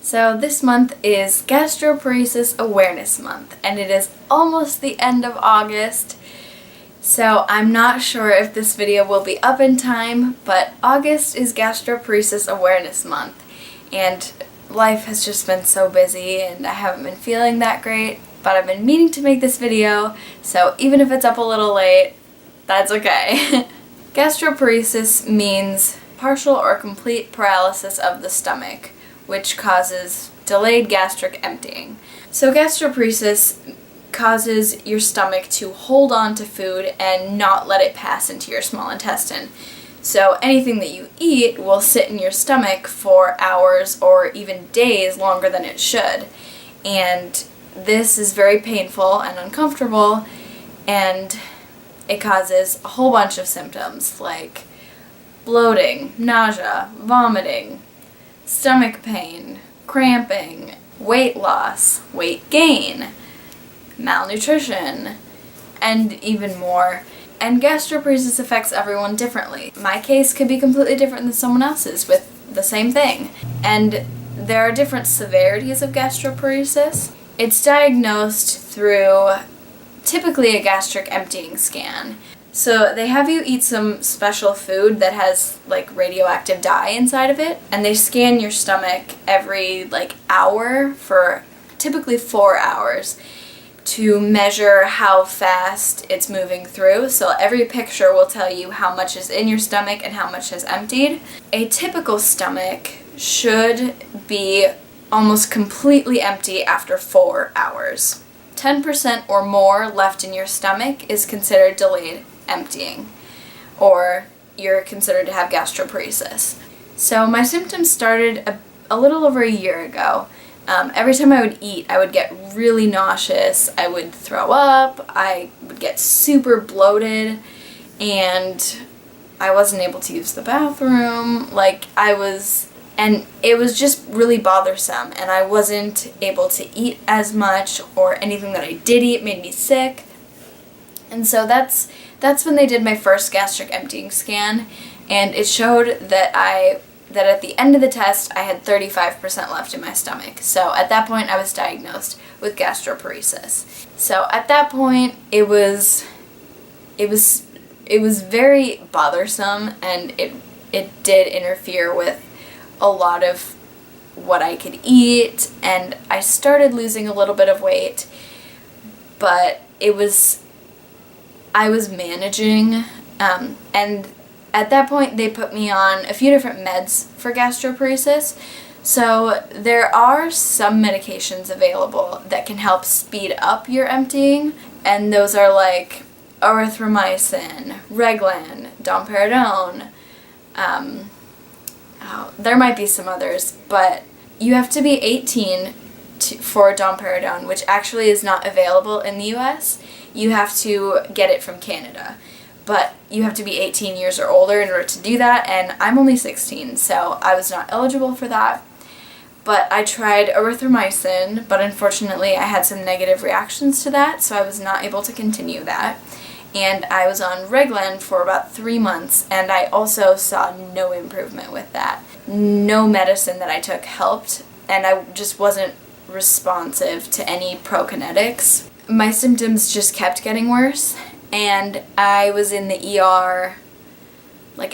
So this month is Gastroparesis Awareness Month, and it is almost the end of August. So I'm not sure if this video will be up in time, but August is Gastroparesis Awareness Month, and life has just been so busy and I haven't been feeling that great, but I've been meaning to make this video, so even if it's up a little late, that's okay. Gastroparesis means partial or complete paralysis of the stomach, which causes delayed gastric emptying. So gastroparesis causes your stomach to hold on to food and not let it pass into your small intestine. So anything that you eat will sit in your stomach for hours or even days longer than it should. And this is very painful and uncomfortable, and it causes a whole bunch of symptoms like bloating, nausea, vomiting, stomach pain, cramping, weight loss, weight gain, malnutrition, and even more. And gastroparesis affects everyone differently. My case could be completely different than someone else's with the same thing. And there are different severities of gastroparesis. It's diagnosed through typically a gastric emptying scan. So they have you eat some special food that has like radioactive dye inside of it, and they scan your stomach every hour for typically 4 hours to measure how fast it's moving through. So every picture will tell you how much is in your stomach and how much has emptied. A typical stomach should be almost completely empty after 4 hours. 10% or more left in your stomach is considered delayed emptying, or you're considered to have gastroparesis. So my symptoms started a little over a year ago. Every time I would eat, I would get really nauseous, I would throw up, I would get super bloated, and I wasn't able to use the bathroom, and it was just really bothersome, and I wasn't able to eat as much, or anything that I did eat made me sick. And so that's when they did my first gastric emptying scan, and it showed that at the end of the test I had 35% left in my stomach. So at that point I was diagnosed with gastroparesis. So at that point it was very bothersome, and it did interfere with a lot of what I could eat, and I started losing a little bit of weight, but I was managing, and at that point they put me on a few different meds for gastroparesis. So there are some medications available that can help speed up your emptying, and those are like erythromycin, Reglan, domperidone, there might be some others, but you have to be 18 for domperidone, which actually is not available in the US. You have to get it from Canada, but you have to be 18 years or older in order to do that, and I'm only 16, so I was not eligible for that. But I tried erythromycin, but unfortunately I had some negative reactions to that, so I was not able to continue that. And I was on Reglan for about 3 months, and I also saw no improvement with that. No medicine that I took helped, and I just wasn't responsive to any prokinetics. My symptoms just kept getting worse, and I was in the ER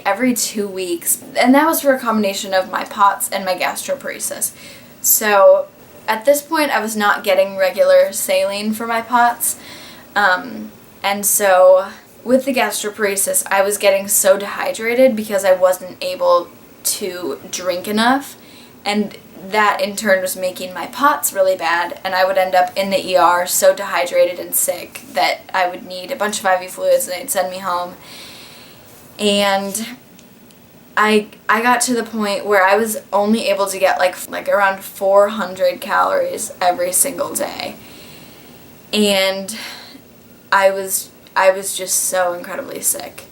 every 2 weeks, and that was for a combination of my POTS and my gastroparesis. So at this point I was not getting regular saline for my POTS, and so with the gastroparesis I was getting so dehydrated because I wasn't able to drink enough, and that in turn was making my POTS really bad, and I would end up in the ER so dehydrated and sick that I would need a bunch of IV fluids and they'd send me home. And I got to the point where I was only able to get like around 400 calories every single day. And I was just so incredibly sick.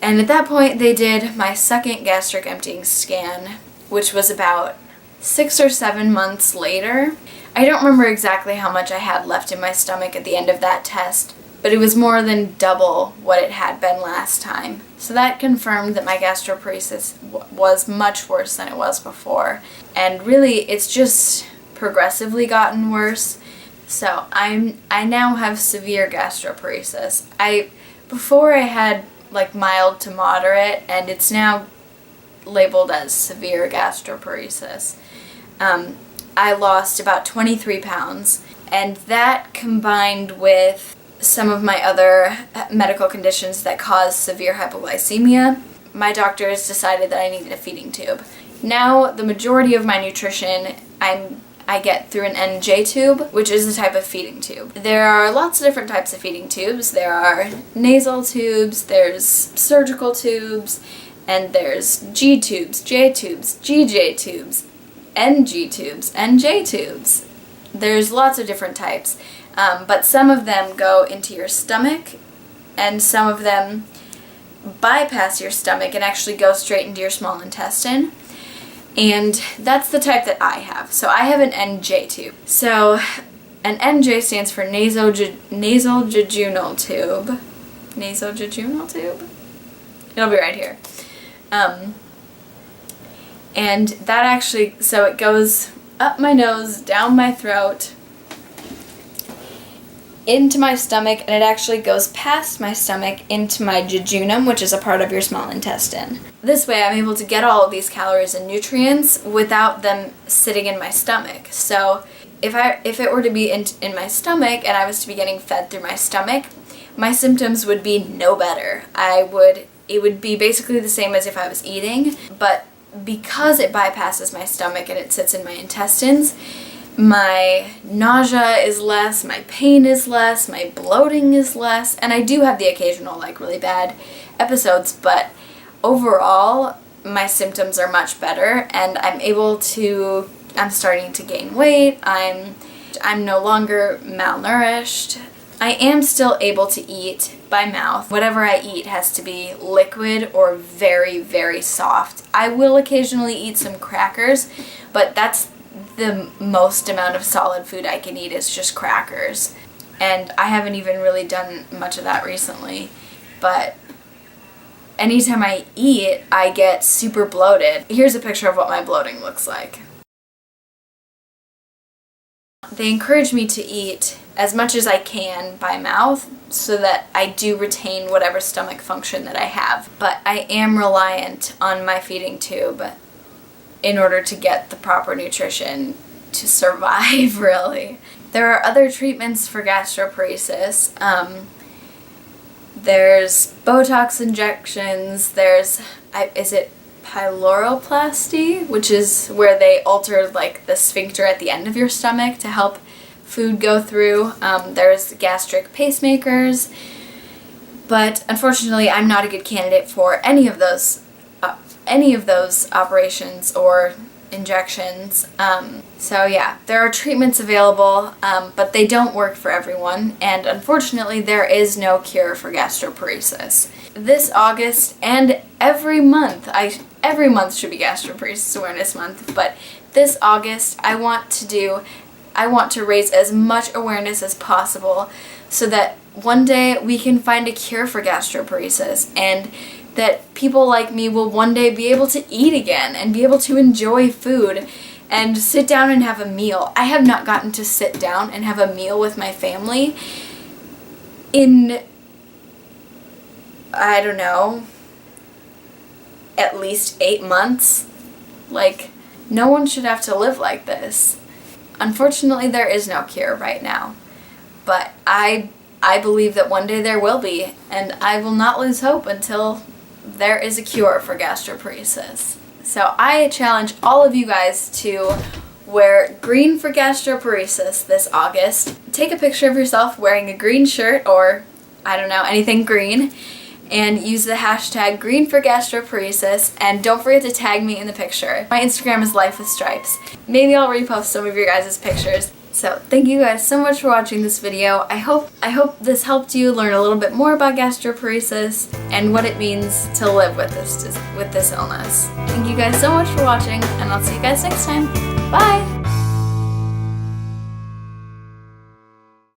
And at that point they did my second gastric emptying scan, which was about 6 or 7 months later. I don't remember exactly how much I had left in my stomach at the end of that test, but it was more than double what it had been last time. So that confirmed that my gastroparesis was much worse than it was before. And really, it's just progressively gotten worse. So I now have severe gastroparesis. Before I had like mild to moderate, and it's now labeled as severe gastroparesis. I lost about 23 pounds, and that combined with some of my other medical conditions that cause severe hypoglycemia, my doctors decided that I needed a feeding tube. Now, the majority of my nutrition I get through an NJ tube, which is a type of feeding tube. There are lots of different types of feeding tubes. There are nasal tubes, there's surgical tubes, and there's G tubes, J tubes, GJ tubes, NG tubes, NJ tubes. There's lots of different types, but some of them go into your stomach, and some of them bypass your stomach and actually go straight into your small intestine. And that's the type that I have. So I have an NJ tube. So an NJ stands for nasojejunal tube. Nasojejunal tube? It'll be right here. And that actually, so it goes up my nose, down my throat, into my stomach, and it actually goes past my stomach into my jejunum, which is a part of your small intestine. This way I'm able to get all of these calories and nutrients without them sitting in my stomach. So if it were to be in my stomach and I was to be getting fed through my stomach, my symptoms would be no better. It would be basically the same as if I was eating, but because it bypasses my stomach and it sits in my intestines, my nausea is less, my pain is less, my bloating is less, and I do have the occasional like really bad episodes, but overall my symptoms are much better, and I'm starting to gain weight, I'm no longer malnourished. I am still able to eat by mouth. Whatever I eat has to be liquid or very, very soft. I will occasionally eat some crackers, but that's the most amount of solid food I can eat is just crackers. And I haven't even really done much of that recently. But anytime I eat, I get super bloated. Here's a picture of what my bloating looks like. They encourage me to eat as much as I can by mouth so that I do retain whatever stomach function that I have. But I am reliant on my feeding tube in order to get the proper nutrition to survive, really. There are other treatments for gastroparesis. There's Botox injections, is it pyloroplasty, which is where they alter like the sphincter at the end of your stomach to help food go through. There's gastric pacemakers, but unfortunately I'm not a good candidate for any of those operations or injections. So yeah, there are treatments available, but they don't work for everyone, and unfortunately there is no cure for gastroparesis. This August and every month should be Gastroparesis Awareness Month, but this August I want to raise as much awareness as possible so that one day we can find a cure for gastroparesis, and that people like me will one day be able to eat again and be able to enjoy food and sit down and have a meal. I have not gotten to sit down and have a meal with my family in, I don't know, at least 8 months. Like, no one should have to live like this. Unfortunately, there is no cure right now, but I believe that one day there will be, and I will not lose hope until there is a cure for gastroparesis. So I challenge all of you guys to wear green for gastroparesis this August. Take a picture of yourself wearing a green shirt or, I don't know, anything green, and use the hashtag #GreenForGastroparesis, and don't forget to tag me in the picture. My Instagram is Life with Stripes. Maybe I'll repost some of your guys' pictures. So thank you guys so much for watching this video. I hope this helped you learn a little bit more about gastroparesis and what it means to live with this illness. Thank you guys so much for watching, and I'll see you guys next time. Bye!